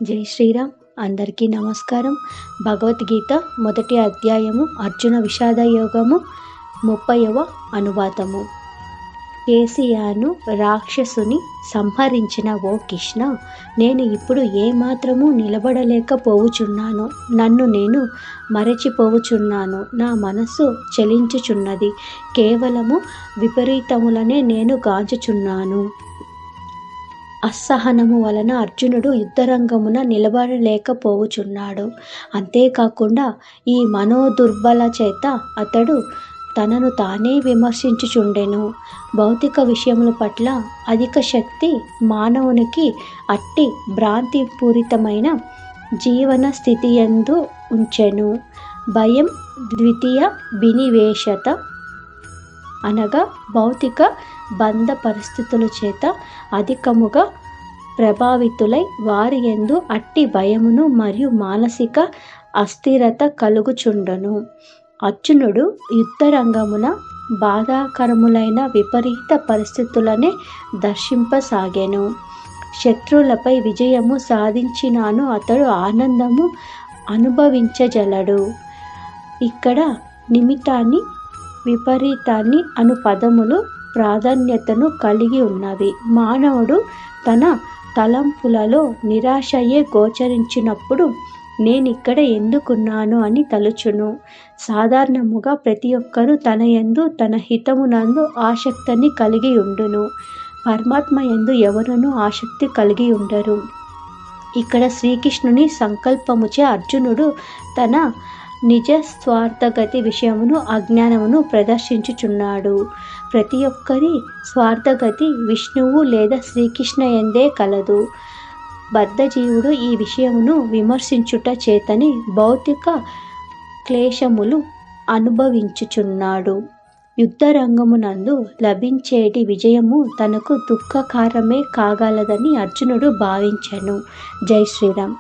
జై శ్రీరామ్. అందరికీ నమస్కారం. భగవద్గీత మొదటి అధ్యాయము అర్జున విషాద యోగము 30వ అనువాదము. కేసియాను రాక్షసుని సంహరించిన ఓ కృష్ణ, నేను ఇప్పుడు ఏమాత్రము నిలబడలేకపోవుచున్నాను. నన్ను నేను మరచిపోవుచున్నాను. నా మనస్సు చలించుచున్నది. కేవలము విపరీతములనే నేను గాంచుచున్నాను. అసహనము వలన అర్జునుడు యుద్ధరంగమున నిలబడలేకపోవుచున్నాడు. అంతేకాకుండా ఈ మనోదుర్బల చేత అతడు తనను తానే విమర్శించుచుండెను. భౌతిక విషయముల పట్ల అధిక శక్తి మానవునికి అట్టి భ్రాంతిపూరితమైన జీవన స్థితియందు ఉంచెను. భయం ద్వితీయ వినివేశత అనగా భౌతిక బంధ పరిస్థితుల చేత అధికముగా ప్రభావితులై వారి యందు అట్టి భయమును మరియు మానసిక అస్థిరత కలుగుచుండును. అర్జునుడు యుద్ధరంగమున బాధాకరములైన విపరీత పరిస్థితులనే దర్శింపసాగెను. శత్రువులపై విజయము సాధించినాను అతడు ఆనందము అనుభవించజలడు. ఇక్కడ నిమిత్తాన్ని విపరీతాన్ని అను పదములు ప్రాధాన్యతను కలిగి ఉన్నవి. మానవుడు తన తలంపులలో నిరాశయే గోచరించినప్పుడు నేనిక్కడ ఎందుకున్నాను అని తలుచును. సాధారణముగా ప్రతి ఒక్కరూ తన యందు తన హితమునందు ఆసక్తిని కలిగి ఉండును. పరమాత్మ యందు ఎవరునూ ఆసక్తి కలిగి ఉండరు. ఇక్కడ శ్రీకృష్ణుని సంకల్పముచే అర్జునుడు తన నిజ స్వార్థగతి విషయమును అజ్ఞానమును ప్రదర్శించుచున్నాడు. ప్రతి ఒక్కరి స్వార్థగతి విష్ణువు లేదా శ్రీకృష్ణ యందే కలదు. బద్ధజీవుడు ఈ విషయమును విమర్శించుట చేతని భౌతిక క్లేశములు అనుభవించుచున్నాడు. యుద్ధరంగమునందు లభించేటి విజయము తనకు దుఃఖకారమే కాగలదని అర్జునుడు భావించెను. జై శ్రీరామ్.